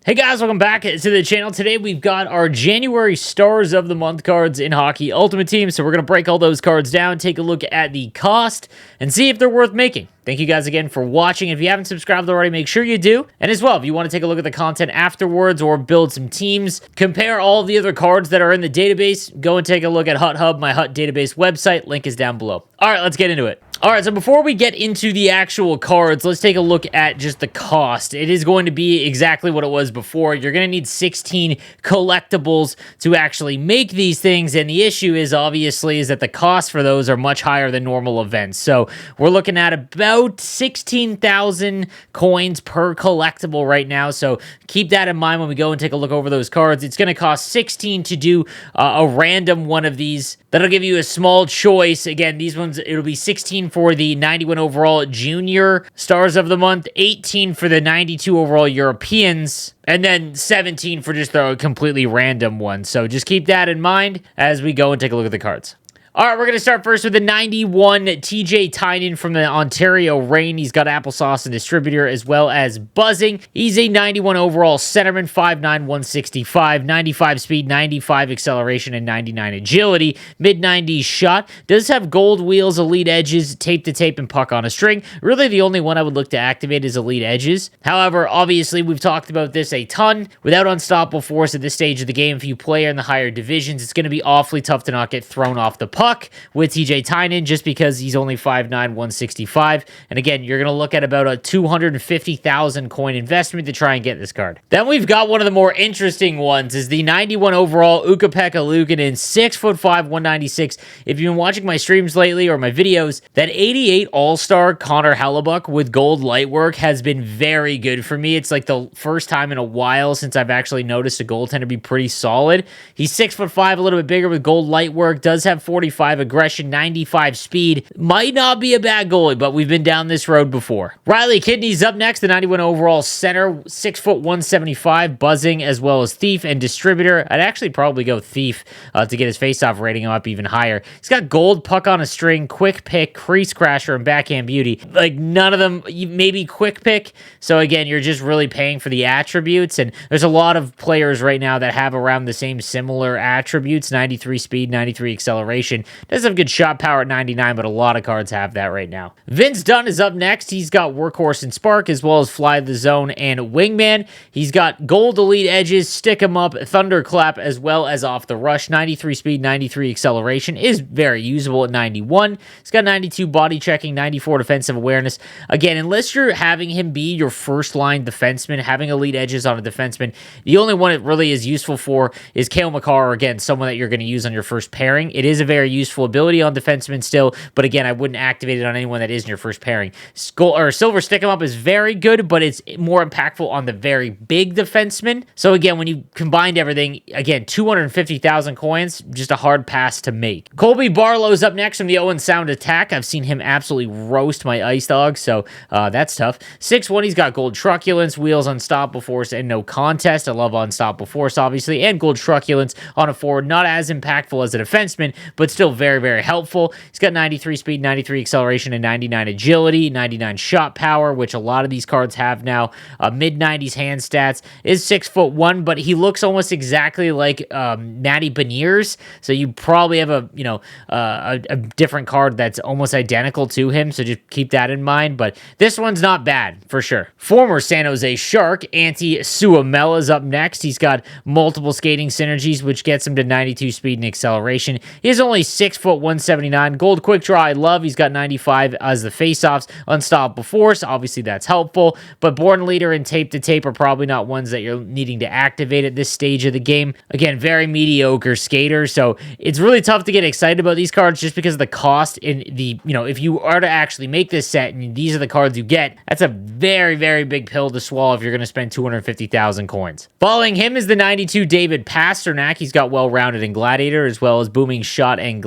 Hey guys, welcome back to the channel. Today we've got our January Stars of the Month cards in Hockey Ultimate Team. So we're going to break all those cards down, take a look at the cost, and see if they're worth making. Thank you guys again for watching. If you haven't subscribed already, make sure you do. And as well, if you want to take a look at the content afterwards or build some teams, compare all the other cards that are in the database, go and take a look at HUT my HUT database website. Link is down below. All right, let's get into it. All right, so before we get into the actual cards, let's take a look at just the cost. It is going to be exactly what it was before. You're going to need 16 collectibles to actually make these things, and the issue is obviously is that the costs for those are much higher than normal events. So we're looking at about 16,000 coins per collectible right now, so keep that in mind when we go and take a look over those cards. It's going to cost 16 to do a random one of these. That'll give you a small choice. Again, these ones, it'll be 16 for the 91 overall Junior Stars of the Month, 18 for the 92 overall Europeans, and then 17 for just a completely random one. So just keep that in mind as we go and take a look at the cards. All right, we're going to start first with the 91 TYNAN from the Ontario Reign. He's got Applesauce and Distributor as well as Buzzing. He's a 91 overall centerman, 5'9", 165, 95 speed, 95 acceleration, and 99 agility. Mid-90s shot. Does have gold wheels, elite edges, tape to tape, and puck on a string. Really, the only one I would look to activate is elite edges. However, obviously, we've talked about this a ton. Without unstoppable force at this stage of the game, if you play in the higher divisions, it's going to be awfully tough to not get thrown off the puck with TYNAN just because he's only 5'9", 165. And again, you're going to look at about a 250,000 coin investment to try and get this card. Then we've got one of the more interesting ones is the 91 overall Ukko-Pekka Luukkonen, 6'5", 196. If you've been watching my streams lately or my videos, that 88 All-Star Connor Hellebuyck with gold lightwork has been very good for me. It's like the first time in a while since I've actually noticed a goaltender be pretty solid. He's 6'5", a little bit bigger with gold lightwork, does have 45 aggression, 95 speed. Might not be a bad goalie, but we've been down this road before. Riley Kidney's up next, the 91 overall center, 6', 175, Buzzing as well as Thief and Distributor. I'd actually probably go Thief to get his faceoff rating up even higher. He's got gold, puck on a string, quick pick, crease crasher, and backhand beauty. Like none of them, maybe quick pick. So again, you're just really paying for the attributes, and there's a lot of players right now that have around the same similar attributes, 93 speed, 93 acceleration. Does have good shot power at 99, but a lot of cards have that right now. Vince Dunn is up next. He's got Workhorse and Spark, as well as Fly the Zone and Wingman. He's got gold elite edges, stick 'em up, thunderclap, as well as off the rush. 93 speed, 93 acceleration, is very usable at 91. He's got 92 body checking, 94 defensive awareness. Again, unless you're having him be your first line defenseman, having elite edges on a defenseman, the only one it really is useful for is Cale Makar, or again, someone that you're going to use on your first pairing. It is a very useful ability on defensemen still, but again, I wouldn't activate it on anyone that is in your first pairing. Silver Stick 'em Up is very good, but it's more impactful on the very big defensemen. So again, when you combined everything, again, 250,000 coins, just a hard pass to make. Colby Barlow's up next from the Owen Sound Attack. I've seen him absolutely roast my Ice Dog, so that's tough. 6'1", he's got gold truculence, wheels, unstoppable force, and no contest. I love unstoppable force, obviously, and gold truculence on a forward. Not as impactful as a defenseman, but still very, very helpful. He's got 93 speed, 93 acceleration, and 99 agility, 99 shot power, which a lot of these cards have now. Mid-90s hand stats, is 6'1", but he looks almost exactly like Matty Beniers, so you probably have a different card that's almost identical to him, so just keep that in mind, but this one's not bad, for sure. Former San Jose Shark, SUOMELA is up next. He's got multiple skating synergies, which gets him to 92 speed and acceleration. He is only 6', 179. Gold quick draw, I love. He's got 95 as the faceoffs. Unstoppable force, obviously that's helpful. But Born Leader and Tape to Tape are probably not ones that you're needing to activate at this stage of the game. Again, very mediocre skater, so it's really tough to get excited about these cards just because of the cost in the, if you are to actually make this set and these are the cards you get, that's a very, very big pill to swallow if you're going to spend 250,000 coins. Following him is the 92 David Pastrnak. He's got Well-Rounded and Gladiator, as well as Booming Shot and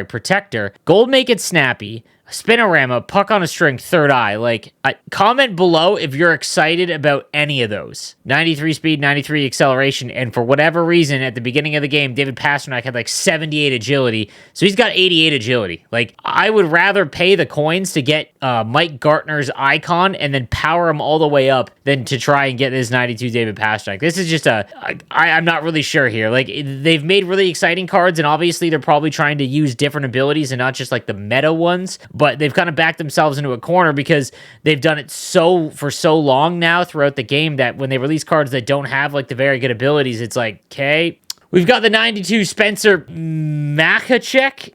Protector. Gold Make It Snappy. Spinorama, Puck on a String, Third Eye. Like, comment below if you're excited about any of those. 93 speed, 93 acceleration, and for whatever reason, at the beginning of the game, David Pastrnak had like 78 agility, so he's got 88 agility. Like, I would rather pay the coins to get Mike Gartner's icon and then power him all the way up than to try and get this 92 David Pastrnak. This is just I'm not really sure here. Like, they've made really exciting cards, and obviously they're probably trying to use different abilities and not just like the meta ones, but they've kind of backed themselves into a corner because they've done it for so long now throughout the game that when they release cards that don't have like the very good abilities, it's like, okay. We've got the 92 Spencer MACHACEK.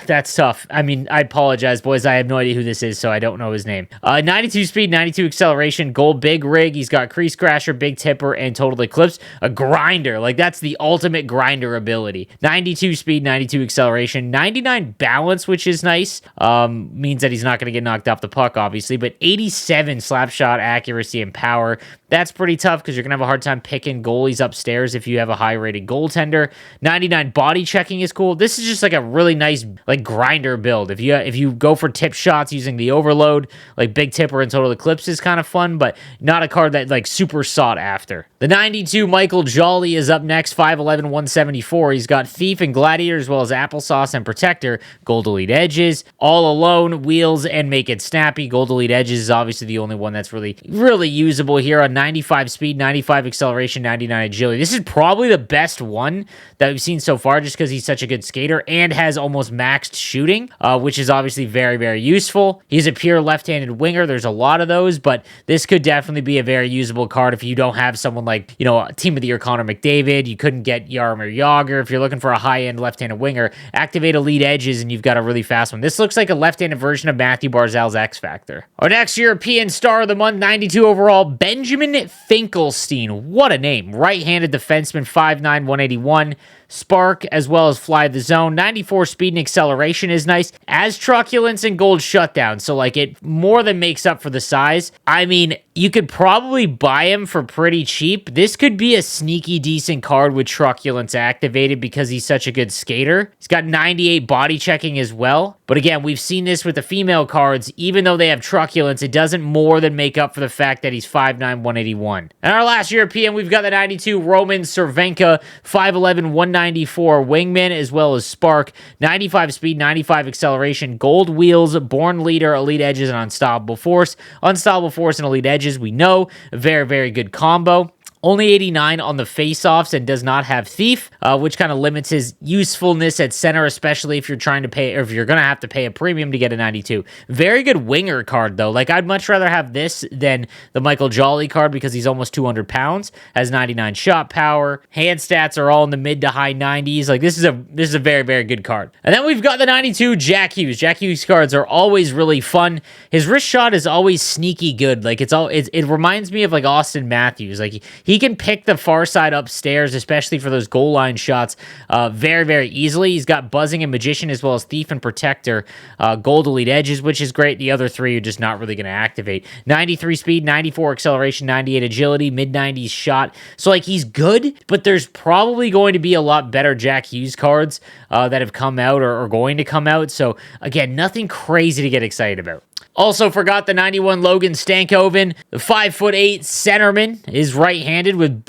That's tough. I mean, I apologize, boys. I have no idea who this is, so I don't know his name. 92 speed, 92 acceleration, gold big rig. He's got crease crasher, big tipper, and total eclipse. A grinder. Like, that's the ultimate grinder ability. 92 speed, 92 acceleration, 99 balance, which is nice. Means that he's not going to get knocked off the puck, obviously, but 87 slap shot accuracy and power. That's pretty tough because you're going to have a hard time picking goalies upstairs if you have a high-rated goaltender. 99 body checking is cool. This is just like a really nice like grinder build. If you go for tip shots using the overload, like big tipper and total eclipse is kind of fun, but not a card that like super sought after. The 92 Michael Jolly is up next, 5'11", 174. He's got Thief and Gladiator as well as Applesauce and Protector. Gold Elite Edges, All Alone, Wheels, and Make It Snappy. Gold Elite Edges is obviously the only one that's really usable here on 95 speed, 95 acceleration, 99 agility. This is probably the best one that we've seen so far just because he's such a good skater and has almost maxed shooting, which is obviously very, very useful. He's a pure left-handed winger. There's a lot of those, but this could definitely be a very usable card if you don't have someone like, you know, a Team of the Year Connor McDavid. You couldn't get Jaromir Jagr. If you're looking for a high-end left-handed winger, activate Elite Edges and you've got a really fast one. This looks like a left-handed version of Matthew Barzal's X Factor. Our next European star of the month, 92 overall, Benjamin Finkelstein. What a name. Right-handed defenseman, 5'9", 181. Spark, as well as Fly the Zone. 94 speed and acceleration is nice. As Truculence and Gold Shutdown, so like it more than makes up for the size. I mean, you could probably buy him for pretty cheap. This could be a sneaky decent card with Truculence activated because he's such a good skater. He's got 98 body checking as well. But again, we've seen this with the female cards. Even though they have Truculence, it doesn't more than make up for the fact that he's 5'9", 181. And our last European, we've got the 92 Roman Cervenka, 5'11", 194 wingman, as well as Spark. 95 speed, 95 acceleration, gold wheels, Born Leader, Elite Edges, and Unstoppable Force. Unstoppable Force and Elite Edges, we know, a very, very good combo. Only 89 on the face-offs and does not have Thief, which kind of limits his usefulness at center, especially if you're trying to pay, or if you're going to have to pay a premium to get a 92. Very good winger card, though. Like, I'd much rather have this than the Michael Jolly card because he's almost 200 pounds, has 99 shot power. Hand stats are all in the mid to high 90s. Like, this is a very, very good card. And then we've got the 92 Jack Hughes. Jack Hughes cards are always really fun. His wrist shot is always sneaky good. Like, it reminds me of, like, Austin Matthews. Like, he can pick the far side upstairs, especially for those goal line shots, very, very easily. He's got Buzzing and Magician as well as Thief and Protector, Gold Elite Edges, which is great. The other three are just not really going to activate. 93 speed, 94 acceleration, 98 agility, mid-90s shot. So, like, he's good, but there's probably going to be a lot better Jack Hughes cards that have come out or are going to come out. So, again, nothing crazy to get excited about. Also forgot the 91 Logan Stankoven. The 5'8" centerman is right-handed with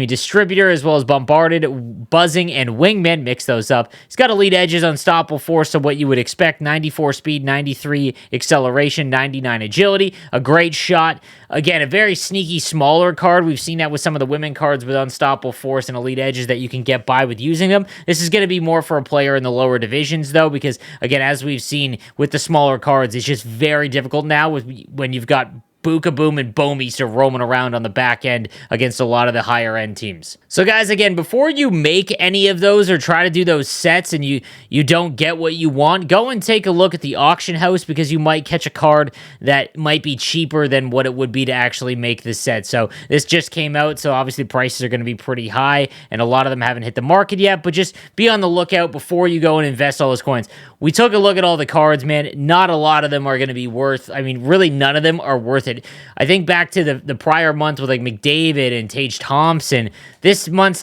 distributor as well as bombarded, buzzing, and wingman. Mix those up. He's got Elite Edges, Unstoppable Force, so what you would expect. 94 speed, 93 acceleration, 99 agility. A great shot. Again, a very sneaky, smaller card. We've seen that with some of the women cards with Unstoppable Force and Elite Edges that you can get by with using them. This is going to be more for a player in the lower divisions, though, because, again, as we've seen with the smaller cards, it's just very difficult now when you've got Buka Boom and Bomeister roaming around on the back end against a lot of the higher end teams. So guys, again, before you make any of those or try to do those sets and you don't get what you want, go and take a look at the auction house because you might catch a card that might be cheaper than what it would be to actually make the set. So this just came out, so obviously prices are going to be pretty high and a lot of them haven't hit the market yet, but just be on the lookout before you go and invest all those coins. We took a look at all the cards, man. Not a lot of them are going to be worth, I mean, really none of them are worth it. I think back to the prior month with like McDavid and Tage Thompson. This month's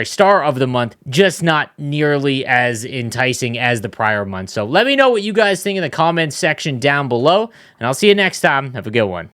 star of the month, just not nearly as enticing as the prior month. So let me know what you guys think in the comments section down below, and I'll see you next time. Have a good one.